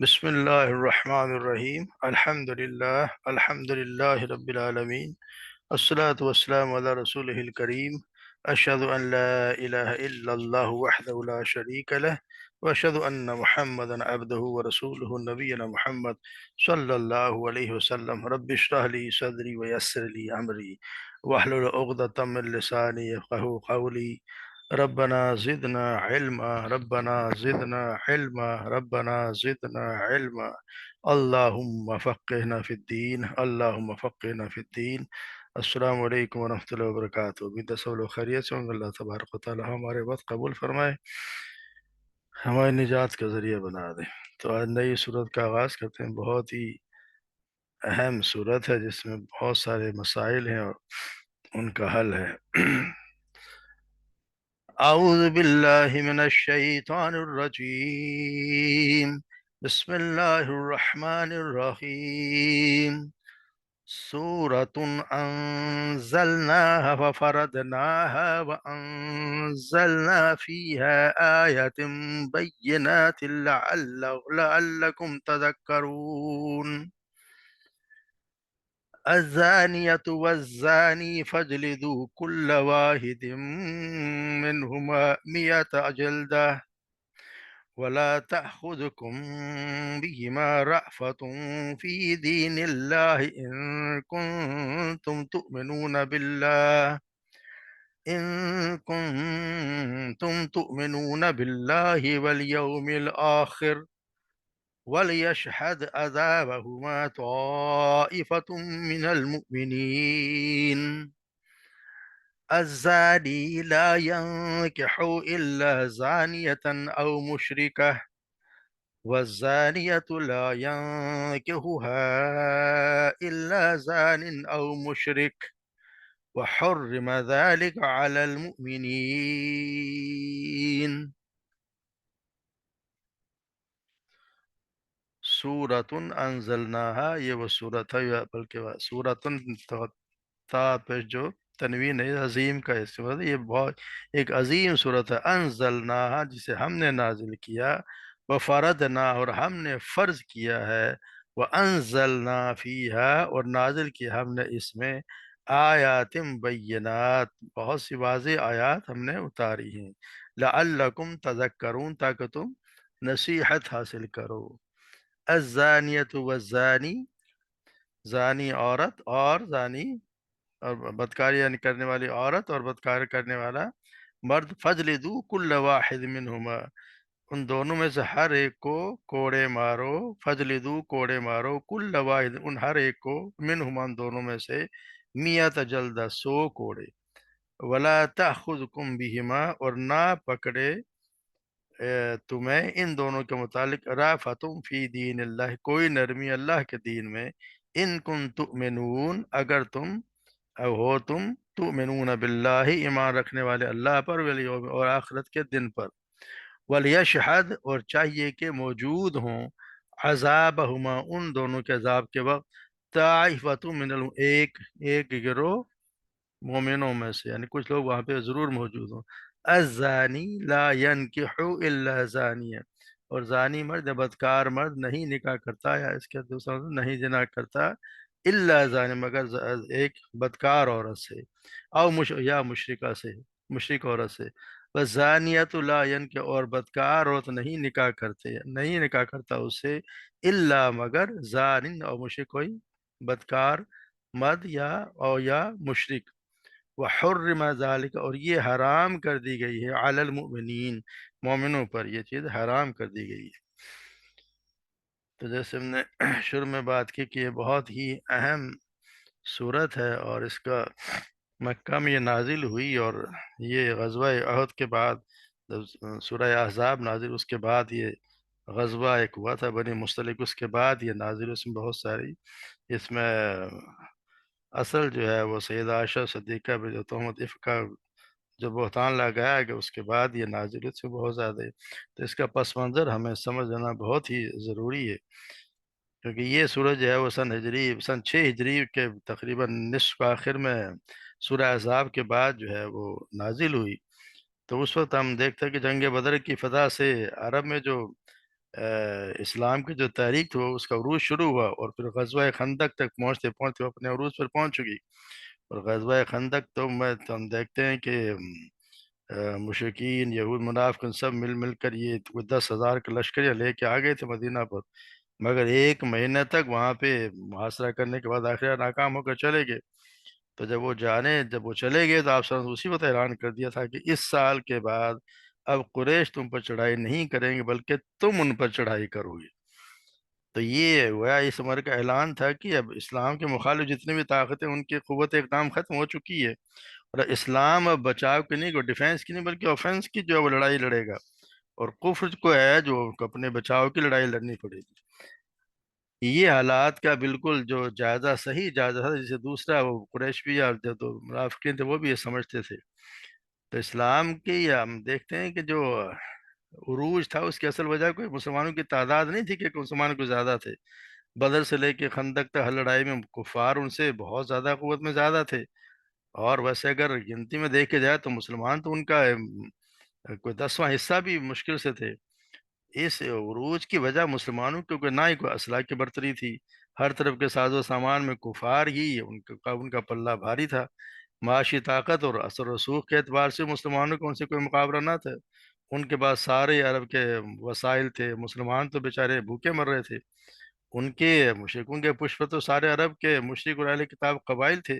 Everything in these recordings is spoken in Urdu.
بسم الله الرحمن الرحيم الحمد لله رب العالمين. الصلاة والسلام على رسوله الكريم. أشهد أن لا إله إلا الله وحده لا شريك له، وأشهد أن محمدا عبده ورسوله نبينا محمد صلى الله عليه وسلم. رب اشرح لي صدري ويسر لي أمري واحلل عقدة من لساني يفقهوا قولي. ربنا زدنا علما، ربنا زدنا علما، ربنا زدنا علما. اللهم فقهنا في الدين، اللهم فقهنا في الدين. السلام علیکم ورحمۃ اللہ وبرکاتہ۔ امید ہے سب لوگ خیریت سے ہوں گے۔ اللہ تبارک و تعالی ہمارے بات قبول فرمائے، ہماری نجات کا ذریعہ بنا دے۔ تو آج نئی صورت کا آغاز کرتے ہیں۔ بہت ہی اہم صورت ہے جس میں بہت سارے مسائل ہیں اور ان کا حل ہے۔ اعوذ باللہ من الشیطان الرجیم، بسم اللہ الرحمن الرحیم۔ سورة أنزلناها وفرضناها وأنزلنا فيها آيات بينات لعلكم تذكرون. الزانية والزاني فاجلدوا كل واحد منهما 100 جلدة ولا تأخذكم بهما رأفة في دين الله إن كنتم تؤمنون بالله واليوم الآخر وليشهد عذابهما طائفة من المؤمنين. الزاني لا ينكح إلا زانية أو مشركة، والزانية لا ينكحها إلا زان أو مشرك، وحرم ذلك على المؤمنين. سورة انزلناها، یہ وہ سورت ہے، بلکہ سورتن تا پہ جو تنوین ہے عظیم کا استعمال ہے۔ یہ بہت ایک عظیم صورت ہے۔ انزلناها، جسے ہم نے نازل کیا، وفرضنا، اور ہم نے فرض کیا ہے، وانزلنا فیہا، اور نازل کیا ہم نے اس میں، آیات بینات، بہت سی واضح آیات ہم نے اتاری ہیں، لعلکم تذکرون، تاکہ تم نصیحت حاصل کرو۔ الزانیت والزانی، زانی عورت اور زانی اور بدکاری یعنی کرنے والی عورت اور بدکار کرنے والا مرد، فجلدو کل واحد منہما، ان دونوں میں سے ہر ایک کو کوڑے مارو، فجلدو کوڑے مارو، کل واحد ان ہر ایک کو، منہما ان دونوں میں سے، 100 جلدہ 100 کوڑے، ولا تأخذکم بہما، اور نہ پکڑے تمہیں ان دونوں کے متعلق، رأفتم فی دین اللہ، کوئی نرمی اللہ کے دین میں، ان کن تؤمنون، اگر تم او ہو تم، تؤمنون باللہ، ایمان رکھنے والے اللہ پر، والیوم، اور آخرت کے دن پر، ولیشہد، اور چاہیے کہ موجود ہوں، عذابہما، ان دونوں کے عذاب کے وقت، طائفۃ من ایک گروہ مومنوں میں سے، یعنی کچھ لوگ وہاں پہ ضرور موجود ہوں۔ الزانی لا ینکح الا زانیہ، اور زانی مرد یا بدکار مرد نہیں نکاح کرتا، یا اس کے دوسرا نہیں زنا کرتا، الا زانی، مگر ایک بدکار عورت سے، او یا مشرکہ سے، مشرک عورت سے، بس زانیت لا ینکح، اور بدکار عورت نہیں نکاح کرتا اس سے، الا مگر زان او مشرک، کوئی بدکار مرد یا مشرک، وحرم ذالک، اور یہ حرام کر دی گئی ہے، علی المؤمنین، مومنوں پر یہ چیز حرام کر دی گئی ہے۔ تو جیسے ہم نے شروع میں بات کی کہ یہ بہت ہی اہم صورت ہے، اور اس کا مکہ میں یہ نازل ہوئی، اور یہ غزوہ احد کے بعد جب سورہ احزاب نازل، اس کے بعد یہ غزوہ ایک ہوا تھا بنی مستلق، اس کے بعد یہ نازل، اس میں بہت ساری، اس میں اصل جو ہے وہ سیدہ عائشہ صدیقہ پہ جو تہمت افک کا جو بہتان لگایا گیا، اس کے بعد یہ نازل، اس سے بہت زیادہ ہے۔ تو اس کا پس منظر ہمیں سمجھ لینا بہت ہی ضروری ہے، کیونکہ یہ سورج جو ہے وہ سن 6 ہجری کے تقریباً نصف آخر میں سورہ احزاب کے بعد جو ہے وہ نازل ہوئی۔ تو اس وقت ہم دیکھتے ہیں کہ جنگ بدر کی فضا سے عرب میں جو اسلام کی جو تاریخ تھی وہ اس کا عروج شروع ہوا، اور پھر غزوہ خندق تک پہنچتے پہنچتے وہ اپنے عروج پر پہنچ چکی۔ اور غزوہ خندق تو ہم دیکھتے ہیں کہ مشرکین یہود منافقین سب مل مل کر یہ کوئی 10,000 کے لشکریاں لے کے آ گئے تھے مدینہ پر، مگر ایک مہینہ تک وہاں پہ محاصرہ کرنے کے بعد آخر ناکام ہو کر چلے گئے۔ تو جب وہ چلے گئے تو آپ صلی اللہ علیہ وسلم اسی وقت اعلان کر دیا تھا کہ اس سال کے بعد اب قریش تم پر چڑھائی نہیں کریں گے بلکہ تم ان پر چڑھائی کرو گے۔ تو یہ گویا اس عمر کا اعلان تھا کہ اب اسلام کے مخالف جتنی بھی طاقتیں ان کی قوت اقدام ختم ہو چکی ہے، اور اسلام اب بچاؤ کی نہیں، کوئی ڈیفینس کی نہیں، بلکہ آفینس کی جو ہے وہ لڑائی لڑے گا، اور کفر کو ہے جو اپنے بچاؤ کی لڑائی لڑنی پڑے گی۔ یہ حالات کا بالکل جو جائزہ صحیح جائزہ تھا، جسے دوسرا وہ قریش بھی اور جو تو منافقین تھے وہ بھی یہ سمجھتے تھے۔ تو اسلام کی ہم دیکھتے ہیں کہ جو عروج تھا اس کی اصل وجہ کوئی مسلمانوں کی تعداد نہیں تھی کہ مسلمانوں کو زیادہ تھے۔ بدر سے لے کے خندق تک ہر لڑائی میں کفار ان سے بہت زیادہ قوت میں زیادہ تھے، اور ویسے اگر گنتی میں دیکھے جائے تو مسلمان تو ان کا کوئی 10واں حصہ بھی مشکل سے تھے۔ اس عروج کی وجہ مسلمانوں کیونکہ نہ ہی کوئی اسلحہ کی برتری تھی، ہر طرف کے ساز و سامان میں کفار ہی ان کا پلہ بھاری تھا، معاشی طاقت اور اثر و رسوخ کے اعتبار سے مسلمانوں کو ان سے کوئی مقابلہ نہ تھا۔ ان کے پاس سارے عرب کے وسائل تھے، مسلمان تو بیچارے بھوکے مر رہے تھے۔ ان کے مشرکوں کے پشت پر تو سارے عرب کے مشرک اور اہل کتاب قبائل تھے،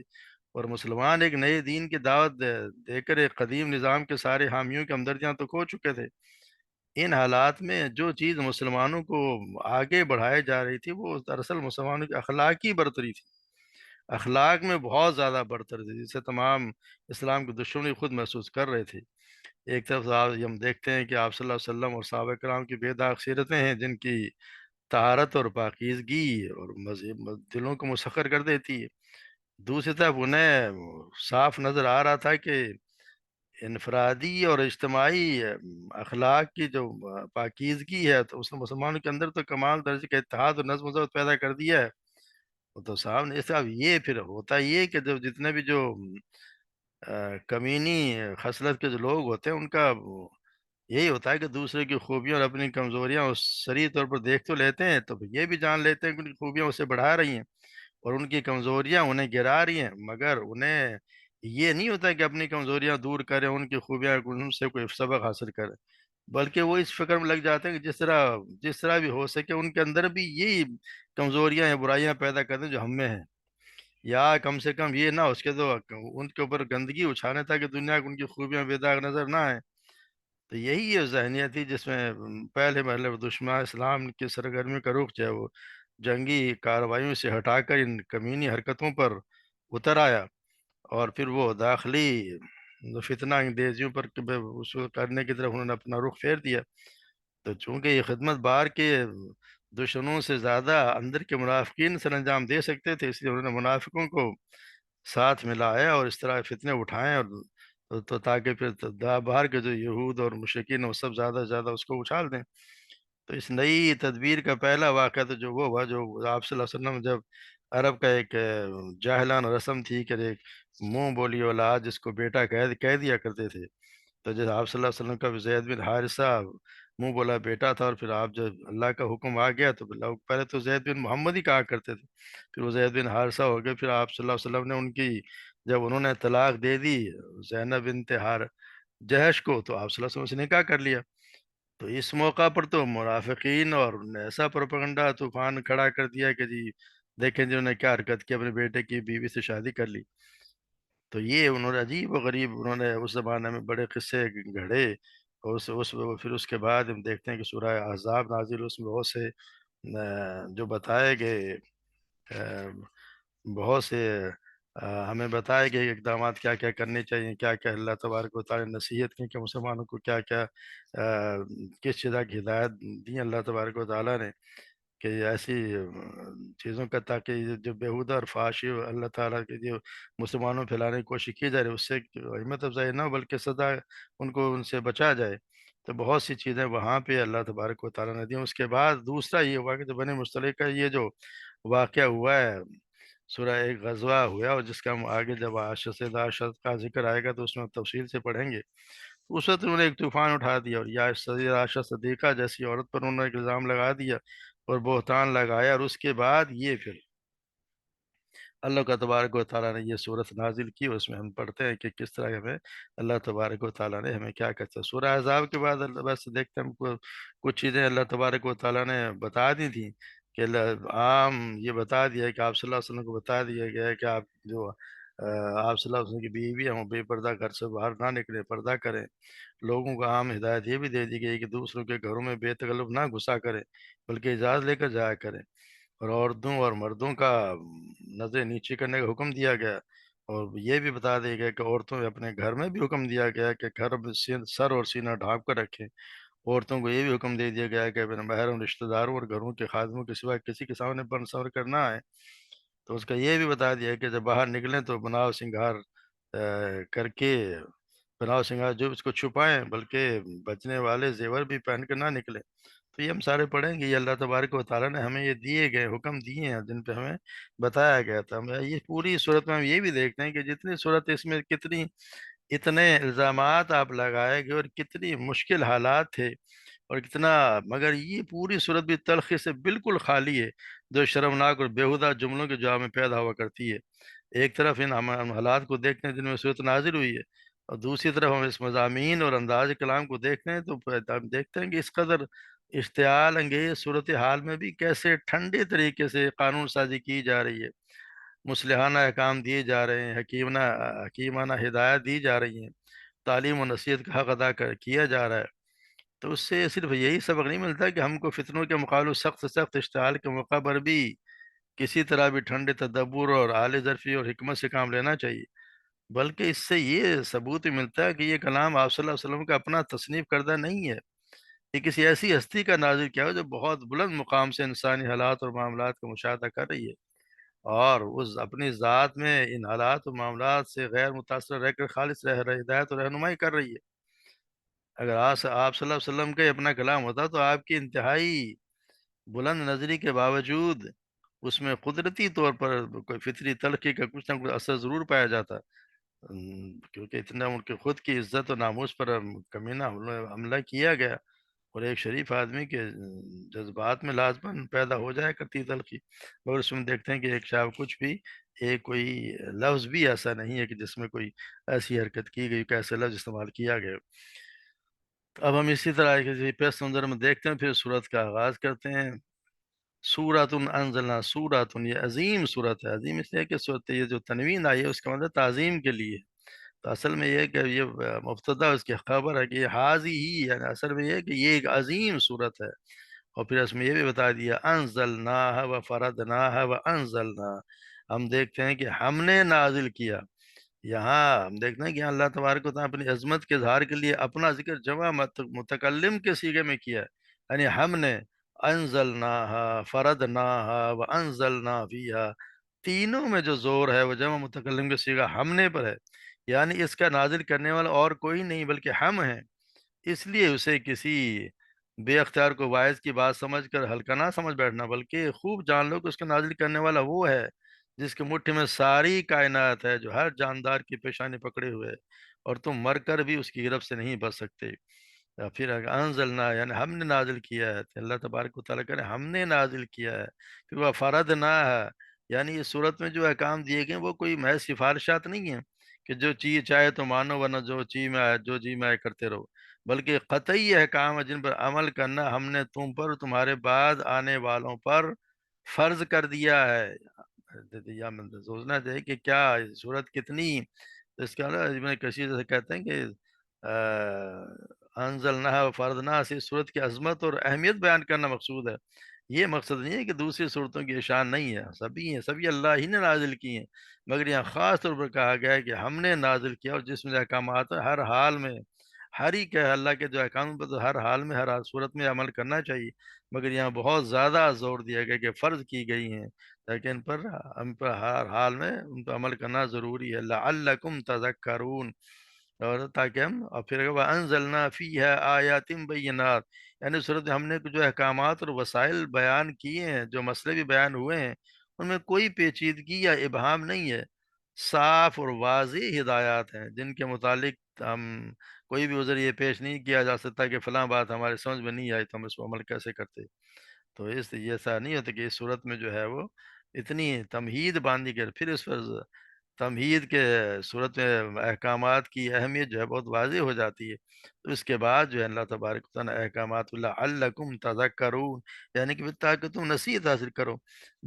اور مسلمان ایک نئے دین کی دعوت دے کر ایک قدیم نظام کے سارے حامیوں کی ہمدردیاں تو کھو چکے تھے۔ ان حالات میں جو چیز مسلمانوں کو آگے بڑھائی جا رہی تھی وہ دراصل مسلمانوں کی اخلاقی برتری تھی، اخلاق میں بہت زیادہ برتری تھی، جسے تمام اسلام کے دشمن خود محسوس کر رہے تھے۔ ایک طرف سے ہم دیکھتے ہیں کہ آپ صلی اللہ علیہ وسلم اور صحابہ کرام کی بے داغ سیرتیں ہیں جن کی طہارت اور پاکیزگی اور دلوں کو مسخر کر دیتی ہے۔ دوسری طرف انہیں صاف نظر آ رہا تھا کہ انفرادی اور اجتماعی اخلاق کی جو پاکیزگی ہے تو اس نے مسلمانوں کے اندر تو کمال درجے کا اتحاد اور نظم و ضبط پیدا کر دیا ہے۔ تو صاحب نے اس طرح یہ پھر ہوتا یہ کہ جو جتنے بھی جو کمینی خصلت کے جو لوگ ہوتے ہیں ان کا یہی ہوتا ہے کہ دوسرے کی خوبیاں اور اپنی کمزوریاں اس صریح طور پر دیکھ تو لیتے ہیں، تو یہ بھی جان لیتے ہیں کہ ان کی خوبیاں اسے بڑھا رہی ہیں اور ان کی کمزوریاں انہیں گرا رہی ہیں، مگر انہیں یہ نہیں ہوتا کہ اپنی کمزوریاں دور کریں، ان کی خوبیاں ان سے کوئی سبق حاصل کریں، بلکہ وہ اس فکر میں لگ جاتے ہیں کہ جس طرح بھی ہو سکے ان کے اندر بھی یہی کمزوریاں یا برائیاں پیدا کر دیں جو ہم میں ہیں، یا کم سے کم یہ نہ ہو اس کے تو ان کے اوپر گندگی اچھالیں تاکہ دنیا کو ان کی خوبیاں بے داغ نظر نہ آئیں۔ تو یہی یہ ذہنیت تھی جس میں پہلے مرحلے میں دشمن اسلام کی سرگرمی کا رخ جو ہے وہ جنگی کارروائیوں سے ہٹا کر ان کمینی حرکتوں پر اتر آیا، اور پھر وہ داخلی فتنہ انگیزیوں پر وصول کرنے کی طرف انہوں نے اپنا رخ پھیر دیا۔ تو چونکہ یہ خدمت بار کے دشمنوں سے زیادہ اندر کے منافقین سر انجام دے سکتے تھے، اس لیے انہوں نے منافقوں کو ساتھ ملایا اور اس طرح فتنے اٹھائیں، اور تو تاکہ پھر باہر کے جو یہود اور مشرکین ہیں وہ سب زیادہ سے زیادہ اس کو اچھال دیں۔ تو اس نئی تدبیر کا پہلا واقعہ تو جو وہ ہوا جو آپ صلی اللہ علیہ وسلم جب عرب کا ایک جاہلانہ رسم تھی کہ ایک منہ بولی اولاد جس کو بیٹا کہہ دیا کرتے تھے، تو جیسے آپ صلی اللہ علیہ وسلم کا زید بن حارثہ منہ بولا بیٹا تھا، اور پھر آپ جب اللہ کا حکم آ گیا تو لوگ پہلے تو زید بن محمد ہی کہا کرتے تھے، پھر وہ زید بن حارثہ ہو گئے، پھر آپ صلی اللہ علیہ وسلم نے جب انہوں نے طلاق دے دی زینب بنت جہش کو، تو آپ صلی اللہ علیہ وسلم سے نکاح کر لیا۔ تو اس موقع پر تو مرافقین اور نے ایسا پروپیگنڈا طوفان کھڑا کر دیا کہ جی دیکھیں جی انہوں نے کیا حرکت کی، اپنے بیٹے کی بیوی سے شادی کر لی۔ تو یہ انہوں نے عجیب و غریب انہوں نے اس زمانے میں بڑے قصے گھڑے، اور پھر اس کے بعد ہم دیکھتے ہیں کہ سورہ احزاب نازل، اس میں بہت سے جو بتائے گئے بہت سے ہمیں بتائے گئے اقدامات کیا کیا کرنے چاہیے، کیا کیا اللہ تبارک و تعالی نے نصیحت کی کہ مسلمانوں کو کیا کیا کس چیز کی ہدایت دی اللہ تبارک و تعالی نے کہ ایسی چیزوں کا تاکہ یہ جو بیہودہ اور فحاشی اللہ تعالیٰ کے جو مسلمانوں پھیلانے کی کوشش کی جا رہی ہے اس سے ہمت افزائی نہ ہو بلکہ سزا ان سے بچا جائے۔ تو بہت سی چیزیں وہاں پہ اللہ تبارک و تعالیٰ نے دی۔ اس کے بعد دوسرا یہ ہوا کہ جو بنی مصطلق کا یہ جو واقعہ ہوا ہے، سورہ ایک غزوہ ہوا، اور جس کا ہم آگے جب عاشر سے عاشر کا ذکر آئے گا تو اس میں تفصیل سے پڑھیں گے۔ اس وقت انہوں نے ایک طوفان اٹھا دیا، اور یا عائشہ صدیقہ جیسی عورت پر انہوں نے ایک الزام لگا دیا اور بہتان لگایا، اور اس کے بعد یہ پھر اللہ کا تبارک و تعالیٰ نے یہ صورت نازل کی، اور اس میں ہم پڑھتے ہیں کہ کس طرح ہمیں اللہ تبارک و تعالیٰ نے ہمیں کیا کہتا ہے۔ سورہ احزاب کے بعد بس دیکھتے ہیں ہم کو کچھ چیزیں اللہ تبارک و تعالیٰ نے بتا دی تھیں کہ عام یہ بتا دیا ہے کہ آپ صلی اللہ علیہ وسلم کو بتا دیا گیا ہے کہ آپ جو آپ صلی اللہ علیہ وسلم کی بیوی ہوں بے پردہ گھر سے باہر نہ نکلے، پردہ کریں۔ لوگوں کو عام ہدایت یہ بھی دے دی گئی کہ دوسروں کے گھروں میں بے تکلف نہ گھسا کریں، بلکہ اجازت لے کر جایا کریں، اور عورتوں اور مردوں کا نظر نیچے کرنے کا حکم دیا گیا، اور یہ بھی بتا دیا گیا کہ عورتوں میں اپنے گھر میں بھی حکم دیا گیا کہ گھر میں سر اور سینہ ڈھانپ کر رکھیں۔ عورتوں کو یہ بھی حکم دے دیا گیا کہ اپنے محرم رشتہ داروں اور گھروں کے خادموں کے سوا کسی کے سامنے بن سور کرنا ہے۔ تو اس کا یہ بھی بتا دیا کہ جب باہر نکلیں تو بناؤ سنگھار کر کے، بناؤ سنگھار جو اس کو چھپائیں، بلکہ بچنے والے زیور بھی پہن کر نہ نکلیں۔ تو یہ ہم سارے پڑھیں گے، یہ اللہ تبارک و تعالیٰ نے ہمیں یہ دیے گئے حکم دیے ہیں جن پہ ہمیں بتایا گیا تھا۔ ہمیں یہ پوری صورت میں ہم یہ بھی دیکھتے ہیں کہ جتنی صورت اس میں کتنی اتنے الزامات آپ لگائے گئے اور کتنی مشکل حالات تھے، اور کتنا، مگر یہ پوری صورت بھی تلخی سے بالکل خالی ہے جو شرمناک اور بیہودہ جملوں کے جواب میں پیدا ہوا کرتی ہے۔ ایک طرف ان ہم حالات کو دیکھتے ہیں جن میں صورت نازل ہوئی ہے، اور دوسری طرف ہم اس مضامین اور انداز کلام کو دیکھتے ہیں تو ہم دیکھتے ہیں کہ اس قدر اشتعال انگیز صورتحال میں بھی کیسے ٹھنڈے طریقے سے قانون سازی کی جا رہی ہے، مصلحانہ احکام دیے جا رہے ہیں، حکیمانہ ہدایت دی جا رہی ہیں، تعلیم و نصیحت کا حق ادا کیا جا رہا ہے۔ تو اس سے صرف یہی سبق نہیں ملتا کہ ہم کو فتنوں کے مقابلے سخت سے سخت اشتعال کے موقع پر بھی کسی طرح بھی ٹھنڈے تدبر اور اعلی ظرفی اور حکمت سے کام لینا چاہیے، بلکہ اس سے یہ ثبوت بھی ملتا ہے کہ یہ کلام آپ صلی اللہ علیہ وسلم کا اپنا تصنیف کردہ نہیں ہے، یہ کسی ایسی ہستی کا نازل کیا ہو جو بہت بلند مقام سے انسانی حالات اور معاملات کا مشاہدہ کر رہی ہے، اور اس اپنی ذات میں ان حالات و معاملات سے غیر متاثر رہ کر خالص ہدایت اور رہنمائی کر رہی ہے۔ اگر آپ صلی اللہ علیہ وسلم کا یہ اپنا کلام ہوتا تو آپ کی انتہائی بلند نظری کے باوجود اس میں قدرتی طور پر کوئی فطری تلخی کا کچھ نہ کچھ اثر ضرور پایا جاتا، کیونکہ اتنا ان کے خود کی عزت و ناموس پر کمینہ حملہ کیا گیا، اور ایک شریف آدمی کے جذبات میں لازماً پیدا ہو جائے کرتی تلخی، مگر اس میں دیکھتے ہیں کہ ایک شاہ کچھ بھی، ایک کوئی لفظ بھی ایسا نہیں ہے کہ جس میں کوئی ایسی حرکت کی گئی، کیسے لفظ استعمال کیا گیا۔ اب ہم اسی طرح کے پس منظر میں دیکھتے ہیں، پھر سورت کا آغاز کرتے ہیں۔ سورۃ انزلنا، سورۃ، یہ عظیم سورت ہے۔ عظیم اس لیے کہ سورت یہ جو تنوین آئی ہے اس کا مطلب تعظیم کے لیے، تو اصل میں یہ ہے کہ یہ مبتدا اس کی خبر ہے کہ یہ حاضی ہی، یعنی اصل میں یہ ہے کہ یہ ایک عظیم صورت ہے۔ اور پھر اس میں یہ بھی بتا دیا انزلناہ و فرضناہ و انزلنا، ہم دیکھتے ہیں کہ ہم نے نازل کیا۔ یہاں ہم دیکھتے ہیں کہ یہاں اللہ تبارک و تعالیٰ اپنی عظمت کے اظہار کے لیے اپنا ذکر جمع متکلم کے صیغے میں کیا ہے، یعنی ہم نے انزلناہا، فرضناہا و انزلنا فیہا، تینوں میں جو زور ہے وہ جمع متکلم کے صیغہ ہم نے پر ہے، یعنی اس کا نازل کرنے والا اور کوئی نہیں بلکہ ہم ہیں، اس لیے اسے کسی بے اختیار کو واعظ کی بات سمجھ کر ہلکا نہ سمجھ بیٹھنا، بلکہ خوب جان لو کہ اس کا نازل کرنے والا وہ ہے جس کے مٹھی میں ساری کائنات ہے، جو ہر جاندار کی پیشانی پکڑے ہوئے ہے، اور تم مر کر بھی اس کی گرفت سے نہیں بچ سکتے۔ یا پھر انزلنا، یعنی ہم نے نازل کیا ہے، تو اللہ تبارک و تعالیٰ کہہ رہے ہیں ہم نے نازل کیا ہے۔ پھر وہ فرضنا ہے، یعنی اس صورت میں جو احکام دیے گئے وہ کوئی محض سفارشات نہیں ہیں کہ جو چیز چاہے تو مانو ورنہ جو چیز میں آئے جو جی میں آئے کرتے رہو، بلکہ قطعی احکام ہے جن پر عمل کرنا ہم نے تم پر تمہارے بعد آنے والوں پر فرض کر دیا ہے۔ یا سوچنا چاہیے کہ کیا صورت کتنی، اس کا نا ابن کثیر سے کہتے ہیں کہ انزلنا و فرضنا سے صورت کی عظمت اور اہمیت بیان کرنا مقصود ہے، یہ مقصد نہیں ہے کہ دوسری صورتوں کی شان نہیں ہے، سبھی ہیں، سبھی اللہ ہی نے نازل کی ہیں، مگر یہاں خاص طور پر کہا گیا ہے کہ ہم نے نازل کیا، اور جس میں احکامات ہیں ہر حال میں، ہر ہی کہ اللہ کے جو احکام پر تو ہر حال میں ہر صورت میں عمل کرنا چاہیے، مگر یہاں بہت زیادہ زور دیا گیا کہ فرض کی گئی ہیں، تاکہ ان پر ہم پر ہر حال میں ان پر عمل کرنا ضروری ہے، لعلکم تذکرون، اور تاکہ ہم، اور پھر وانزلنا فیہا آیات بینات، یعنی صورت میں ہم نے جو احکامات اور وسائل بیان کیے ہیں، جو مسئلے بھی بیان ہوئے ہیں، ان میں کوئی پیچیدگی یا ابہام نہیں ہے، صاف اور واضح ہدایات ہیں جن کے متعلق ہم کوئی بھی عذر یہ پیش نہیں کیا جا سکتا کہ فلاں بات ہمارے سمجھ میں نہیں آئی تو ہم اس کو عمل کیسے کرتے۔ تو اس لیے ایسا نہیں ہوتا کہ اس صورت میں جو ہے وہ اتنی تمہید باندھی کر پھر اس پر تمہید کے صورت میں احکامات کی اہمیت جو ہے بہت واضح ہو جاتی ہے۔ تو اس کے بعد جو ہے اللہ تبارک و تعالیٰ احکامات اللہ علکم تذکرون، یعنی کہ تاکہ تم نصیحت حاصل کرو۔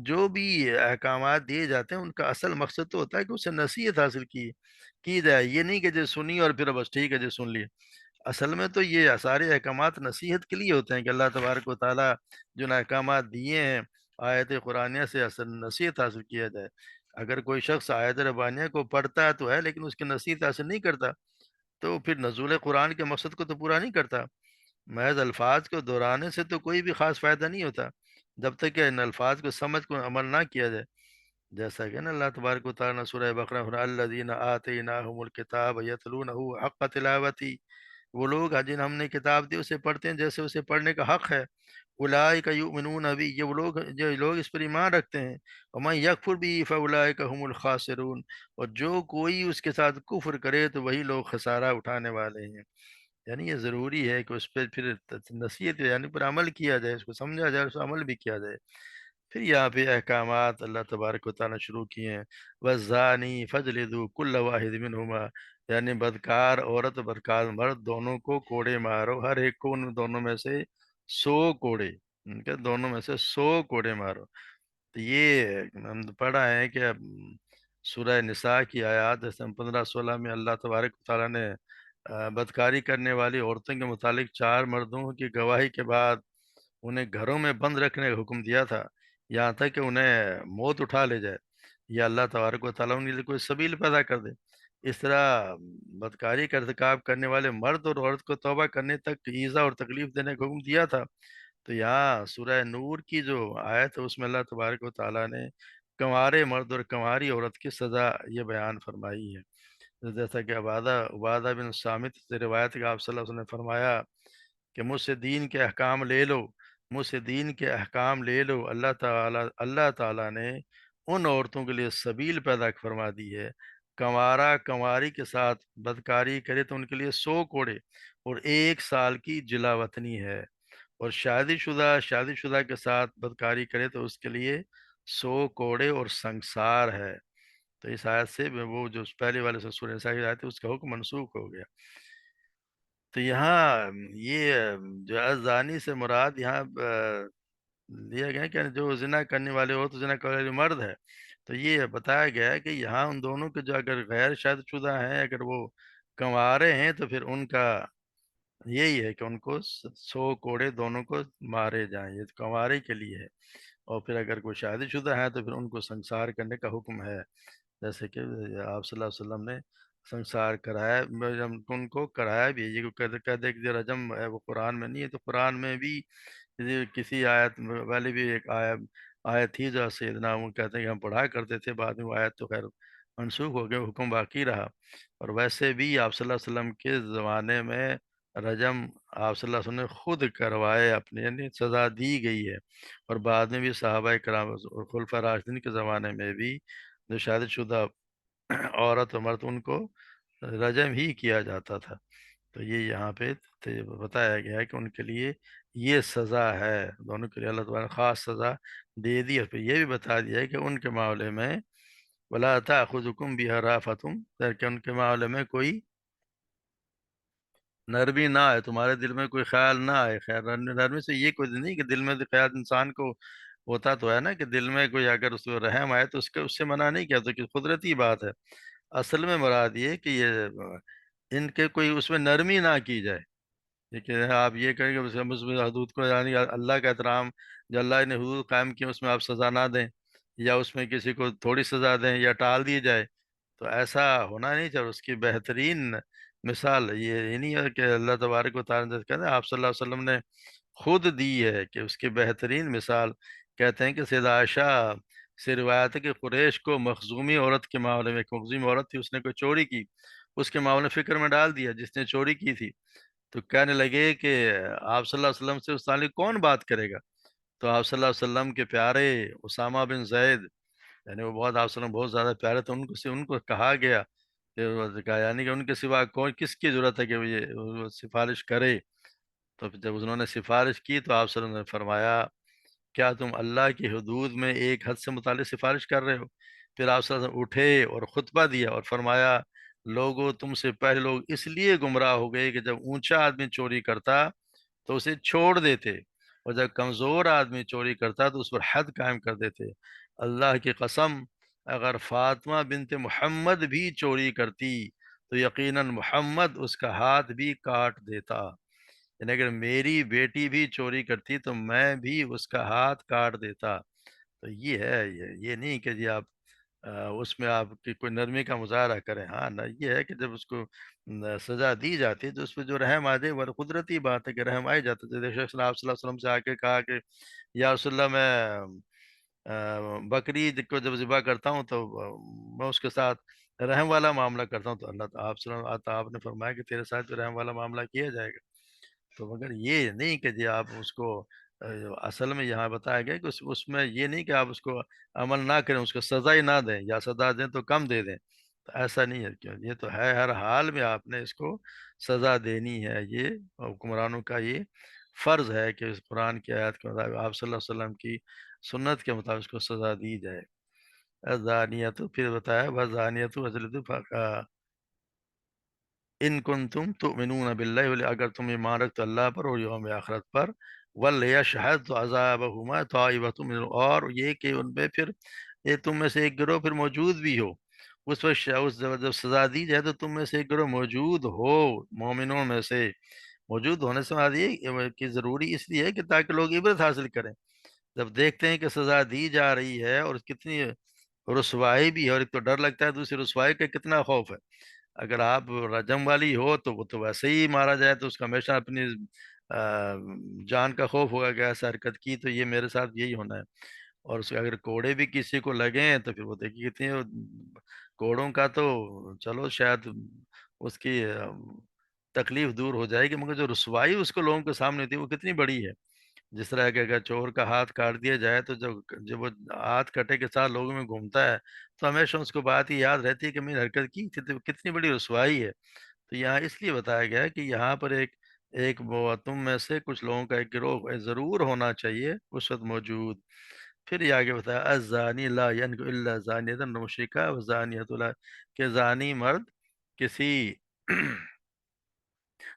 جو بھی احکامات دیے جاتے ہیں ان کا اصل مقصد تو ہوتا ہے کہ اسے نصیحت حاصل کی جائے، یہ نہیں کہ جو سنی اور پھر بس ٹھیک ہے جو سن لیے۔ اصل میں تو یہ سارے احکامات نصیحت کے لیے ہوتے ہیں کہ اللہ تبارک و تعالیٰ جو احکامات دیے ہیں آیت قرآنیہ سے اصل نصیحت حاصل کیا جائے۔ اگر کوئی شخص آیت ربانیہ کو پڑھتا ہے تو ہے لیکن اس کی نصیحت حاصل نہیں کرتا تو پھر نزول قرآن کے مقصد کو تو پورا نہیں کرتا۔ محض الفاظ کو دہرانے سے تو کوئی بھی خاص فائدہ نہیں ہوتا جب تک کہ ان الفاظ کو سمجھ کو عمل نہ کیا جائے۔ جیسا کہ نا اللہ تبارک و تعالیٰ نے سورہ بقرہ الذین آتیناہم الکتاب یتلونہ حق تلاوتی، وہ لوگ جن ہم نے کتاب دی اسے پڑھتے ہیں جیسے اسے پڑھنے کا حق ہے۔ اولئک یؤمنون بھی، یہ وہ لوگ جو لوگ اس پر ایمان رکھتے ہیں۔ ومن یکفر بھی فاولئک هم الخاسرون، اور جو کوئی اس کے ساتھ کفر کرے تو وہی لوگ خسارہ اٹھانے والے ہیں۔ یعنی یہ ضروری ہے کہ اس پہ پھر نصیحت یعنی پر عمل کیا جائے، اس کو سمجھا جائے، اس پر عمل بھی کیا جائے۔ پھر یہاں پہ احکامات اللہ تبارک و تعالیٰ نے شروع کیے ہیں۔ وَالزَّانِي فَاجْلِدُوا كُلَّ وَاحِدٍ مِّنْهُمَا، یعنی بدکار عورت اور بدکار مرد دونوں کو کوڑے مارو، ہر ایک کو ان دونوں میں سے 100 کوڑے، ان کے دونوں میں سے 100 کوڑے مارو۔ تو یہ ہم پڑھا ہے کہ سورہ نساء کی آیات جیسے 15-16 میں اللہ تبارک و تعالیٰ نے بدکاری کرنے والی عورتوں کے متعلق 4 مردوں کی گواہی کے بعد انہیں گھروں میں بند رکھنے کا حکم دیا تھا یہاں تک کہ انہیں موت اٹھا لے جائے یا اللہ تبارک و تعالیٰ ان کے لیے کوئی سبیل پیدا کر دے۔ اس طرح بدکاری کا ارتکاب کرنے والے مرد اور عورت کو توبہ کرنے تک ایذا اور تکلیف دینے کا حکم دیا تھا۔ تو یہاں سورہ نور کی جو آیت ہے اس میں اللہ تبارک و تعالیٰ نے کنوارے مرد اور کنواری عورت کی سزا یہ بیان فرمائی ہے۔ جیسا کہ عبادہ بن صامت سے روایت کا آپ صلی اللہ علیہ وسلم نے فرمایا کہ مجھ سے دین کے احکام لے لو، مجھ سے دین کے احکام لے لو۔ اللہ تعالیٰ نے ان عورتوں کے لیے سبیل پیدا فرما دی ہے، کنوارا کنواری کے ساتھ بدکاری کرے تو ان کے لیے 100 کوڑے اور 1 سال کی جلا وطنی ہے، اور شادی شدہ کے ساتھ بدکاری کرے تو اس کے لیے 100 کوڑے اور سنگسار ہے۔ تو اس آیت سے وہ جو پہلے والے سے سورہ نساء کی آیت ہے اس کا حکم منسوخ ہو گیا۔ تو یہاں یہ جو الزانی سے مراد یہاں دیا گیا ہے کہ جو زنا کرنے والے ہو تو زنا کرنے والے مرد ہے۔ تو یہ بتایا گیا ہے کہ یہاں ان دونوں کے جو اگر غیر شادی شدہ ہیں اگر وہ کنوارے ہیں تو پھر ان کا یہی ہے کہ ان کو 100 کوڑے دونوں کو مارے جائیں، یہ کنوارے کے لیے ہے۔ اور پھر اگر کوئی شادی شدہ ہے تو پھر ان کو سنسار کرنے کا حکم ہے، جیسے کہ آپ صلی اللہ علیہ وسلم نے سنسار کرایا، ان کو کرایا بھی ہے۔ یہ کہتے کہ جو رجم ہے وہ قرآن میں نہیں ہے، تو قرآن میں بھی کسی آیت والی بھی ایک آیت تھی جو سیدنا وہ کہتے ہیں کہ ہم پڑھا کرتے تھے، بعد میں وہ آیت تو خیر منسوخ ہو گئے، حکم باقی رہا۔ اور ویسے بھی آپ صلی اللہ علیہ وسلم کے زمانے میں رجم آپ صلی اللہ علیہ وسلم نے خود کروائے اپنے، یعنی سزا دی گئی ہے۔ اور بعد میں بھی صحابہ کرام اور خلفۂ راشدین کے زمانے میں بھی جو شادی شدہ عورت و مرد ان کو رجم ہی کیا جاتا تھا۔ تو یہ یہاں پہ بتایا گیا ہے کہ ان کے لیے یہ سزا ہے، دونوں کے لیے اللہ تعالیٰ نے خاص سزا دے دی۔ اور پھر یہ بھی بتا دیا ہے کہ ان کے معاملے میں وَلَا تَأْخُذُكُمْ بِهَا رَأْفَةٌ، کہ ان کے معاملے میں کوئی نرمی نہ آئے، تمہارے دل میں کوئی خیال نہ آئے۔ خیر نرمی سے یہ کوئی نہیں کہ دل میں خیال انسان کو ہوتا تو ہے نا کہ دل میں کوئی اگر اس کو رحم آئے تو اس سے منع نہیں کیا، تو کہ قدرتی بات ہے۔ اصل میں مراد یہ کہ یہ ان کے کوئی اس میں نرمی نہ کی جائے، لیکن آپ یہ کہیں کہ اس میں حدود کو یعنی اللہ کا احترام جو اللہ نے حدود قائم کی اس میں آپ سزا نہ دیں، یا اس میں کسی کو تھوڑی سزا دیں یا ٹال دی جائے، تو ایسا ہونا نہیں چاہیے۔ اس کی بہترین مثال یہ نہیں ہے کہ اللہ تبارک و تعالیٰ نے کہتے ہیں آپ صلی اللہ علیہ وسلم نے خود دی ہے کہ اس کی بہترین مثال کہتے ہیں کہ سیدہ عائشہ سے روایت ہے کہ قریش کو مخزومی عورت کے معاملے میں، ایک مخزومی عورت تھی اس نے کوئی چوری کی، اس کے معاملے میں فکر میں ڈال دیا جس نے چوری کی تھی، تو کہنے لگے کہ آپ صلی اللہ علیہ وسلم سے اس تعلق کون بات کرے گا؟ تو آپ صلی اللہ علیہ وسلم کے پیارے اسامہ بن زید یعنی وہ بہت آپ وسلم بہت زیادہ پیارے تھے، ان کو کہا گیا کہ کہا یعنی کہ ان کے سوا کوئی کس کی ضرورت ہے کہ وہ سفارش کرے. تو پھر جب انہوں نے سفارش کی تو آپ صلی اللہ علیہ وسلم نے فرمایا کیا تم اللہ کی حدود میں ایک حد سے متعلق سفارش کر رہے ہو؟ پھر آپ صلی اللہ علیہ وسلم اٹھے اور خطبہ دیا اور فرمایا لوگوں تم سے پہلے لوگ اس لیے گمراہ ہو گئے کہ جب اونچا آدمی چوری کرتا تو اسے چھوڑ دیتے، اور جب کمزور آدمی چوری کرتا تو اس پر حد قائم کر دیتے. اللہ کی قسم اگر فاطمہ بنت محمد بھی چوری کرتی تو یقیناً محمد اس کا ہاتھ بھی کاٹ دیتا. یعنی اگر میری بیٹی بھی چوری کرتی تو میں بھی اس کا ہاتھ کاٹ دیتا. تو یہ ہے، یہ نہیں کہ جی آپ اس میں آپ کی کوئی نرمی کا مظاہرہ کریں. ہاں نہ، یہ ہے کہ جب اس کو سزا دی جاتی ہے تو اس پہ جو رحم آ جائے وہ قدرتی بات ہے کہ رحم آئی جاتا ہے. جیسے شخص نے آپ صلی اللہ علیہ وسلم سے آ کے کہا کہ یا رسول اللہ میں بکری کو جب ذبح کرتا ہوں تو میں اس کے ساتھ رحم والا معاملہ کرتا ہوں، تو اللہ تعالیٰ آپ نے فرمایا کہ تیرے ساتھ بھی رحم والا معاملہ کیا جائے گا. تو مگر یہ نہیں کہ جی آپ اس کو اصل میں یہاں بتایا گیا کہ اس میں یہ نہیں کہ آپ اس کو عمل نہ کریں، اس کو سزا ہی نہ دیں، یا سزا دیں تو کم دے دیں. تو ایسا نہیں ہے، کیوں یہ تو ہے ہر حال میں آپ نے اس کو سزا دینی ہے. یہ حکمرانوں کا یہ فرض ہے کہ اس قرآن کی آیات کے مطابق آپ صلی اللہ علیہ وسلم کی سنت کے مطابق اس کو سزا دی جائے. الزانیت، پھر بتایا والزانیت وزلت ان کنتم تؤمنون باللہ، اگر تم ایمان رکھتے اللہ پر اور یوم آخرت پر. ولیشہد عذابہما طائفۃ من، اور یہ کہ ان میں پھر یہ تم میں سے ایک گروہ پھر موجود بھی ہو اس وقت، جب سزا دی جائے تو تم میں سے ایک گروہ موجود ہو مومنوں میں سے. موجود ہونے سے مراد یہ کہ ضروری اس لیے ہے کہ تاکہ لوگ عبرت حاصل کریں. جب دیکھتے ہیں کہ سزا دی جا رہی ہے اور کتنی رسوائی بھی ہے، اور ایک تو ڈر لگتا ہے، دوسری رسوائی کا کتنا خوف ہے. اگر آپ رجم والی ہو تو وہ تو ویسے ہی مارا جائے تو اس کا ہمیشہ اپنی آ، جان کا خوف ہوگا کہ ایسا حرکت کی تو یہ میرے ساتھ یہی ہونا ہے. اور اس کے اگر کوڑے بھی کسی کو لگیں تو پھر وہ دیکھیے کتنی کوڑوں کا تو چلو شاید اس کی تکلیف دور ہو جائے گی، مگر جو رسوائی اس کو لوگوں کے سامنے تھی وہ کتنی بڑی ہے. جس طرح کہ اگر چور کا ہاتھ کاٹ دیا جائے تو جب وہ ہاتھ کٹے کے ساتھ لوگوں میں گھومتا ہے تو ہمیشہ اس کو بات ہی یاد رہتی ہے کہ میں نے حرکت کی تھی، تو کتنی بڑی رسوائی ہے. تو یہاں اس لیے بتایا گیا ہے کہ یہاں پر ایک ایک تم میں سے کچھ لوگوں کا ایک گروہ ضرور ہونا چاہیے اس وقت موجود. پھر یہ آگے بتایا الزانی لا ینکح الا زانیۃ مشرکہ وزانیۃ لا، کہ زانی مرد کسی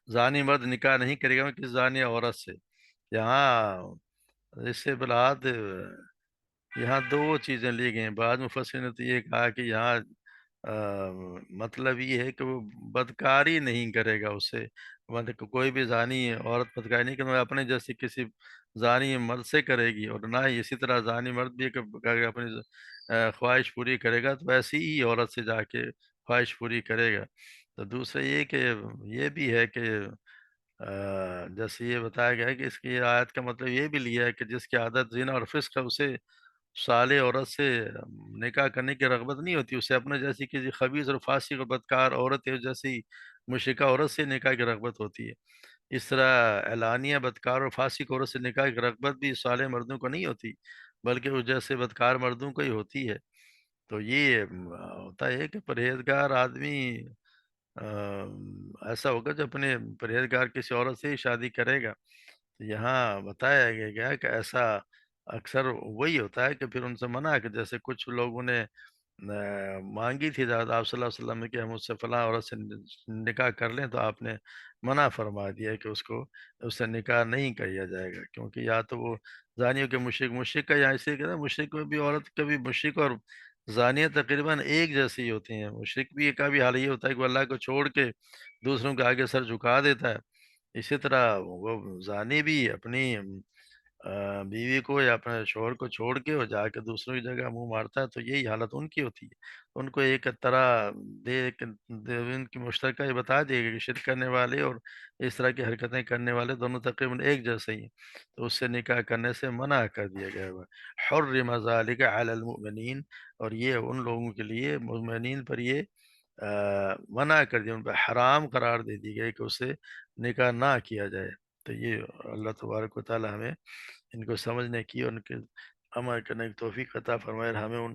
زانی مرد نکاح نہیں کرے گا کسی زانی عورت سے. یہاں اس سے بلاد یہاں دو چیزیں لی گئی ہیں. بعض مفسرین نے تو یہ کہا کہ یہاں مطلب یہ ہے کہ وہ بدکاری نہیں کرے گا اس سے، مطلب کہ کوئی بھی زانی عورت بدکاری نہیں کرے گا اپنے جیسی کسی زانی مرد سے کرے گی، اور نہ ہی اسی طرح زانی مرد بھی کہ اپنی خواہش پوری کرے گا تو ایسی ہی عورت سے جا کے خواہش پوری کرے گا. تو دوسرا یہ کہ یہ بھی ہے کہ جیسے یہ بتایا گیا ہے کہ اس کی آیت کا مطلب یہ بھی لیا ہے کہ جس کی عادت زنا اور فسق ہے اسے صالح عورت سے نکاح کرنے کی رغبت نہیں ہوتی، اسے اپنے جیسی کسی خبیث اور فاسق اور بدکار عورت ہے جیسی مشرکہ عورت سے نکاح کی رغبت ہوتی ہے. اس طرح اعلانیہ بدکار اور فاسق عورت سے نکاح کی رغبت بھی صالح مردوں کو نہیں ہوتی، بلکہ اس جیسے بدکار مردوں کو ہی ہوتی ہے. تو یہ ہوتا ہے کہ پرہیزگار آدمی ایسا ہوگا جو اپنے پرہیزگار کسی عورت سے ہی شادی کرے گا. تو یہاں بتایا گیا کہ ایسا اکثر وہی ہوتا ہے کہ پھر ان سے منع ہے، کہ جیسے کچھ لوگوں نے مانگی تھی اجازت آپ صلی اللہ علیہ وسلم نے کہ ہم اس سے فلاں عورت سے نکاح کر لیں، تو آپ نے منع فرما دیا کہ اس سے نکاح نہیں کیا جائے گا، کیونکہ یا تو وہ زانیوں کے مشرک کا یہاں اس لیے کہتا ہے مشرک میں بھی عورت کا بھی مشرک اور زانیہ تقریباً ایک جیسی ہی ہوتی ہیں. مشرک بھی کا بھی حال یہ ہوتا ہے کہ وہ اللہ کو چھوڑ کے دوسروں کے آگے سر جھکا دیتا ہے. اسی طرح وہ زانی بھی اپنی بیوی کو یا اپنے شوہر کو چھوڑ کے اور جا کے دوسروں کی جگہ منہ مارتا ہے، تو یہی حالت ان کی ہوتی ہے. ان کو ایک طرح ان کی مشترکہ یہ بتا دیے گا کہ شرک کرنے والے اور اس طرح کی حرکتیں کرنے والے دونوں تقریباً ایک جیسے ہی ہیں، تو اس سے نکاح کرنے سے منع کر دیا گیا ہے. حرم ذالک علی المؤمنین، اور یہ ان لوگوں کے لیے مومنین پر یہ منع کر دیا، ان پہ حرام قرار دے دی گئی کہ اس سے نکاح نہ کیا جائے. تو یہ اللہ تبارک و تعالی ہمیں ان کو سمجھنے کی اور ان کے عمل کرنے کی توفیق عطا فرمائے، اور ہمیں ان